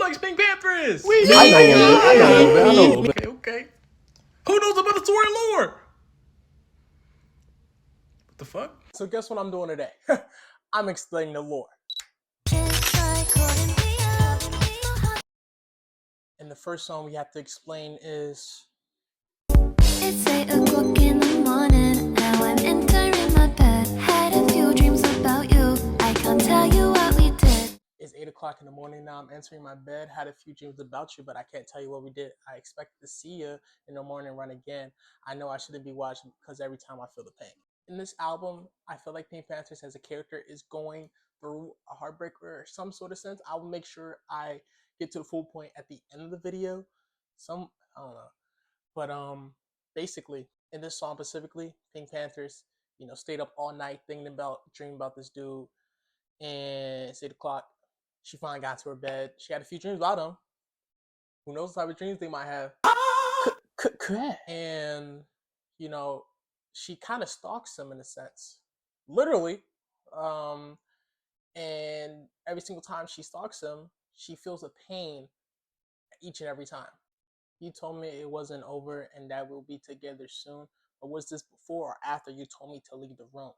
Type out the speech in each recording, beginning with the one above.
likes PinkPantheress? I know you, man. I know a little bit. Okay. Who knows about the story lore? What the fuck? So guess what I'm doing today? I'm explaining the lore. And the first song we have to explain is... It's 8 o'clock in the morning. Now I'm entering my bed. Had a few dreams about you. I can't tell you what we did. It's 8 o'clock in the morning. Now I'm entering my bed. Had a few dreams about you, but I can't tell you what we did. I expected to see you in the morning run again. I know I shouldn't be watching because every time I feel the pain. In this album, I feel like PinkPantheress as a character is going through a heartbreak or some sort of sense. I will make sure I get to the full point at the end of the video. I don't know. But basically, in this song specifically, PinkPantheress, stayed up all night dreaming about this dude. And it's 8 o'clock. She finally got to her bed. She had a few dreams about him. Who knows what type of dreams they might have. And, she kind of stalks him in a sense. Literally. And every single time she stalks him, she feels a pain each and every time. You told me it wasn't over and that we'll be together soon. But was this before or after you told me to leave the room?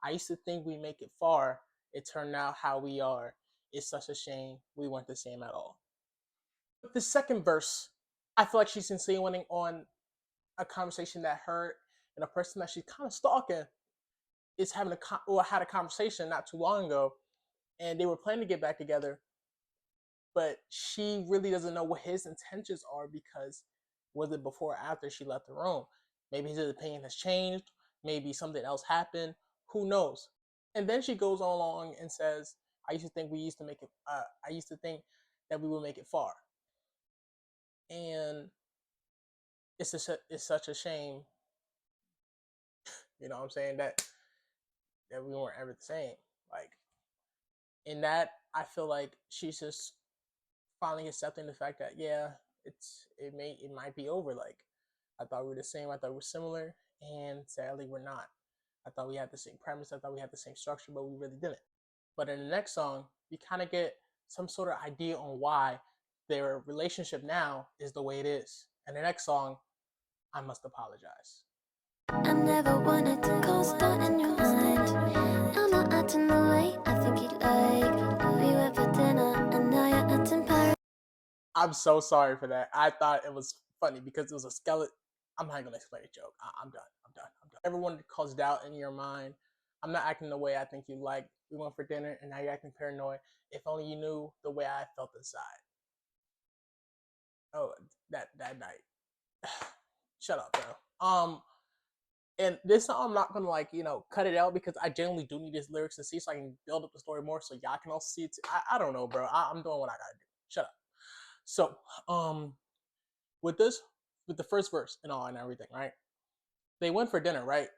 I used to think we make it far. It turned out how we are. It's such a shame we weren't the same at all. But the second verse, I feel like she's insinuating on a conversation that her and a person that she's kind of stalking is had a conversation not too long ago, and they were planning to get back together. But she really doesn't know what his intentions are because was it before or after she left the room? Maybe his opinion has changed. Maybe something else happened. Who knows? And then she goes on along and says, I used to think that we would make it far. And it's such a shame, you know what I'm saying, that we weren't ever the same. Like, in that, I feel like she's just finally accepting the fact that, yeah, it might be over. Like, I thought we were the same. I thought we were similar. And sadly, we're not. I thought we had the same premise. I thought we had the same structure, but we really didn't. But in the next song, we kind of get some sort of idea on why their relationship now is the way it is. And the next song, I Must Apologize. I never wanted to co-star in your mind. I'm not acting the way I think you'd like. We went for dinner and now you're acting paranoid. I'm so sorry for that. I thought it was funny because it was a skeleton. I'm not going to explain a joke. I'm done. Everyone cause doubt in your mind. I'm not acting the way I think you like. We went for dinner and now you're acting paranoid. If only you knew the way I felt inside. Oh, that night. Shut up, bro. And this song I'm not gonna cut it out because I genuinely do need these lyrics to see so I can build up the story more so y'all can also see it too. I don't know, bro. I'm doing what I gotta do. Shut up. So, with the first verse and all and everything, right? They went for dinner, right?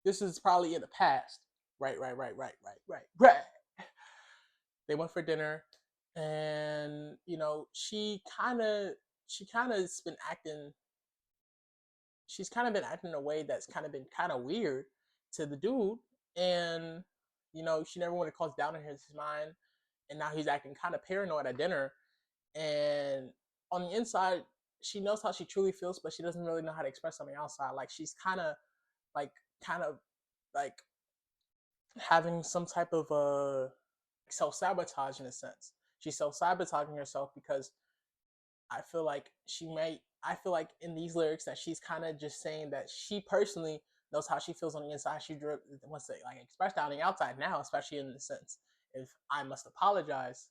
This is probably in the past. Right. They went for dinner and she kind of been acting she's kind of been acting in a way that's kind of been kind of weird to the dude, and she never wanted to cause doubt in his mind, and now he's acting kind of paranoid at dinner, and on the inside she knows how she truly feels, but she doesn't really know how to express on the outside. Like, she's kind of like having some type of self-sabotage in a sense. She's self-sabotaging herself because I feel like in these lyrics that she's kind of just saying that she personally knows how she feels on the inside. She wants to express that on the outside now, especially in the sense if I must apologize.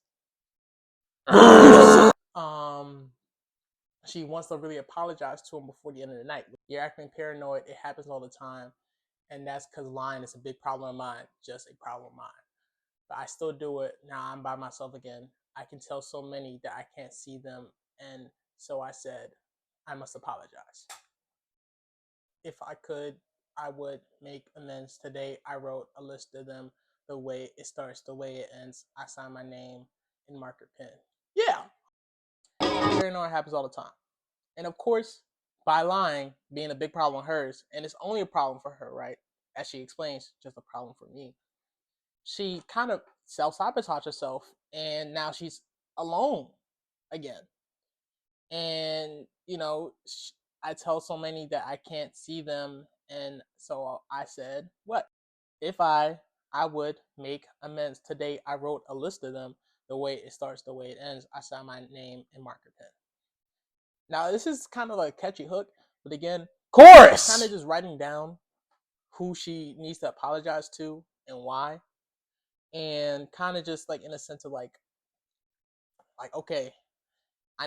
She wants to really apologize to him before the end of the night. You're acting paranoid. It happens all the time. And that's because lying is a big problem of mine, just a problem of mine. But I still do it. Now I'm by myself again. I can tell so many that I can't see them. And so I said, I must apologize. If I could, I would make amends today. I wrote a list of them, the way it starts, the way it ends. I sign my name in marker pen. Yeah. Paranoia happens all the time. And of course, by lying being a big problem of hers, and it's only a problem for her, right? As she explains, just a problem for me. She kind of self-sabotaged herself, and now she's alone again. And I tell so many that I can't see them, and so I said, what if I would make amends today? I wrote a list of them, the way it starts, the way it ends. I signed my name in marker pen. Now this is kind of a catchy hook, but again, Chorus. kind of just writing down who she needs to apologize to and why, and kind of just like in a sense of like okay, I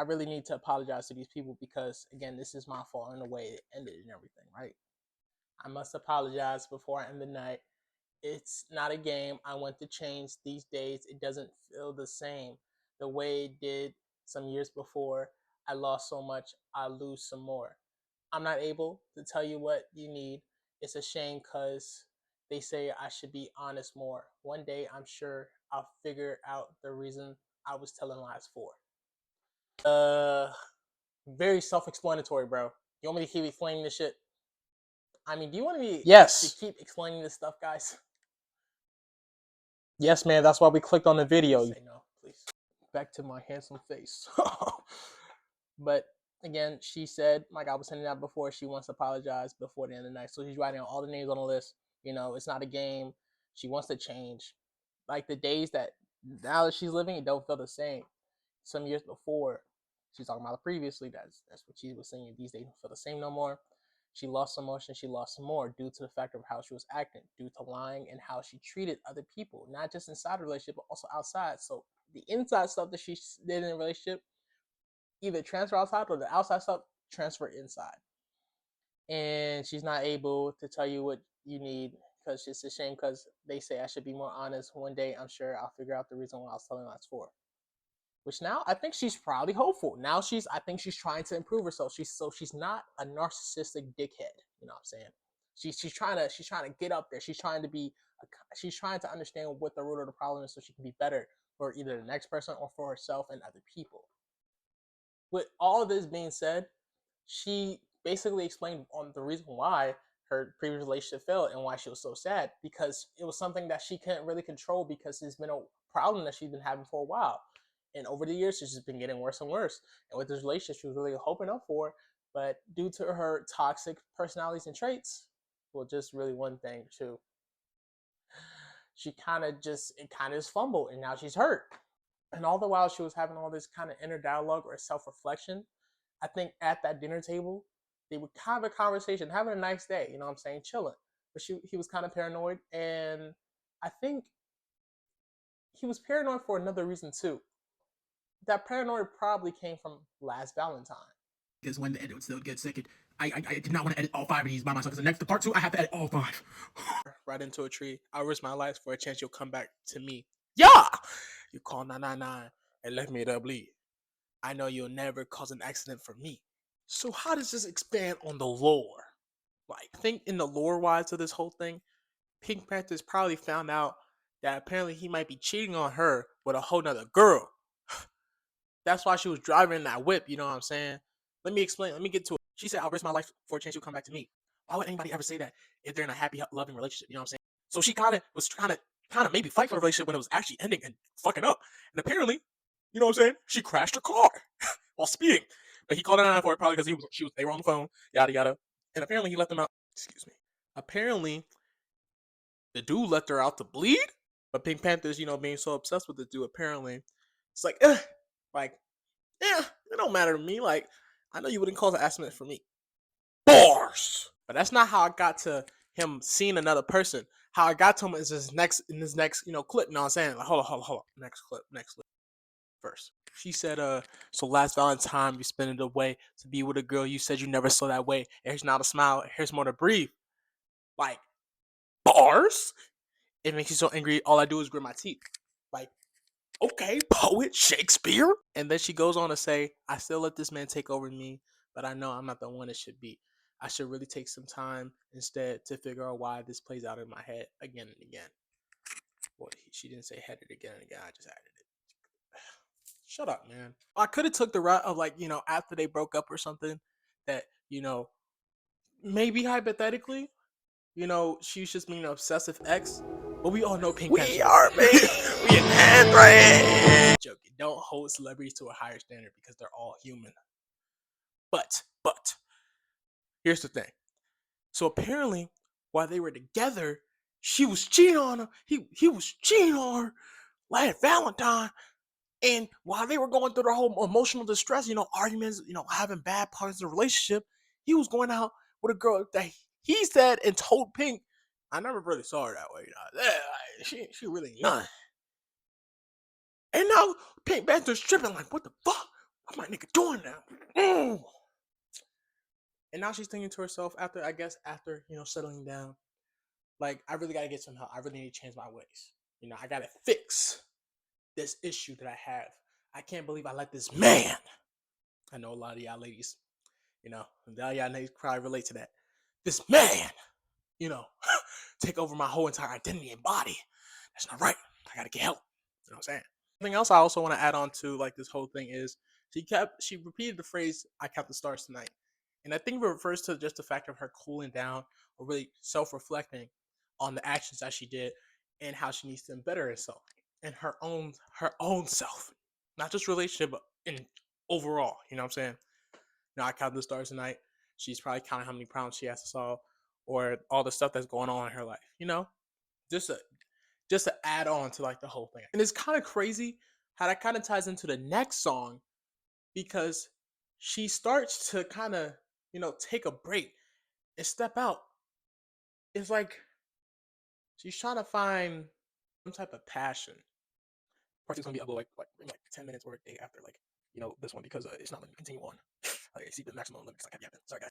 really need to apologize to these people because again, this is my fault in the way it ended and everything, right? I must apologize before I end the night. It's not a game. I want to change these days. It doesn't feel the same the way it did some years before. I lost so much, I lose some more. I'm not able to tell you what you need. It's a shame because they say I should be honest more. One day, I'm sure I'll figure out the reason I was telling lies for. Very self-explanatory, bro. You want me to keep explaining this shit? I mean, do you want me to keep explaining this stuff, guys? Yes, man. That's why we clicked on the video. Say no, please. Back to my handsome face. But again, she said, like I was saying that before, she wants to apologize before the end of the night. So she's writing all the names on the list. It's not a game. She wants to change. Like the days that now that she's living, it don't feel the same. Some years before, she's talking about previously. That's what she was saying. These days don't feel the same no more. She lost some motion. She lost some more due to the fact of how she was acting, due to lying and how she treated other people, not just inside the relationship, but also outside. So the inside stuff that she did in the relationship, either transfer outside or the outside stuff transfer inside. And she's not able to tell you what you need because it's a shame because they say I should be more honest. One day, I'm sure I'll figure out the reason why I was telling lies for. Which now I think she's probably hopeful. Now I think she's trying to improve herself. She's not a narcissistic dickhead. You know what I'm saying? She's trying to get up there. She's trying to understand what the root of the problem is so she can be better for either the next person or for herself and other people. With all of this being said, she basically explained on the reason why her previous relationship failed and why she was so sad, because it was something that she couldn't really control because it's been a problem that she's been having for a while. And over the years, she's just been getting worse and worse. And with this relationship, she was really hoping up for, but due to her toxic personalities and traits, well, just really one thing too, she kind of just fumbled, and now she's hurt. And all the while she was having all this kind of inner dialogue or self-reflection, I think at that dinner table, they would have a conversation, having a nice day, you know what I'm saying, chilling. But he was kind of paranoid, and I think he was paranoid for another reason too. That paranoia probably came from last Valentine. Because when the edit would still get second, I did not want to edit all 5 of these by myself. Because the part 2, I have to edit all 5. Right into a tree. I'll risk my life for a chance you'll come back to me. Yeah! You call 999 and left me to bleed. I know you'll never cause an accident for me. So how does this expand on the lore? Like, think in the lore-wise of this whole thing, PinkPantheress probably found out that apparently he might be cheating on her with a whole nother girl. That's why she was driving that whip, you know what I'm saying? Let me explain. Let me get to it. She said, I'll risk my life for a chance you'll come back to me. Why would anybody ever say that if they're in a happy, loving relationship? You know what I'm saying? So she was trying to maybe fight for the relationship when it was actually ending and fucking up. And apparently, you know what I'm saying? She crashed her car while speeding. But he called 999 for it probably because they were on the phone, yada, yada. And apparently he let them out. Excuse me. Apparently, the dude left her out to bleed. But PinkPantheress, being so obsessed with the dude, apparently, it's like, it don't matter to me. Like, I know you wouldn't cause an accident for me. Bars! But that's not how I got to him seeing another person. How I got to him is in this next, clip. You know what I'm saying? Like, hold on. Next clip. First. She said, so last Valentine, you spent it away to be with a girl you said you never saw that way. Here's not a smile. Here's more to breathe. Like, bars? It makes you so angry. All I do is grit my teeth. Like, okay, poet Shakespeare. And then she goes on to say, I still let this man take over me, but I know I'm not the one it should be. I should really take some time instead to figure out why this plays out in my head again and again. Well, she didn't say headed again and again. I just added it. Shut up, man. I could have took the route of after they broke up or something that, maybe hypothetically, she's just being an obsessive ex. But we all know PinkPantheress. PinkPantheress. Joking. Don't hold celebrities to a higher standard because they're all human. But here's the thing. So apparently, while they were together, she was cheating on him. He was cheating on her last Valentine. And while they were going through the whole emotional distress, arguments, having bad parts of the relationship, he was going out with a girl that he said and told Pink, I never really saw her that way. She really none. And now Pink Panther's tripping like, what the fuck? What my nigga doing now? And now she's thinking to herself after settling down, like, I really gotta get some help. I really need to change my ways. I gotta fix this issue that I have. I can't believe I let this man. I know a lot of y'all ladies, a lot of y'all ladies probably relate to that. This man, take over my whole entire identity and body. That's not right. I gotta get help. You know what I'm saying? Something else I also want to add on to like this whole thing is she repeated the phrase "I count the stars tonight," and I think it refers to just the fact of her cooling down or really self-reflecting on the actions that she did and how she needs to better herself and her own self, not just relationship, but in overall. You know what I'm saying? I count the stars tonight. She's probably counting how many problems she has to solve or all the stuff that's going on in her life. Just to add on to like the whole thing. And it's kind of crazy how that kind of ties into the next song because she starts to kind of, take a break and step out. It's like she's trying to find some type of passion. Part 2 is gonna be uploaded like 10 minutes or a day after this one because it's not letting me continue on. I see the maximum limits like I haven't. Sorry guys.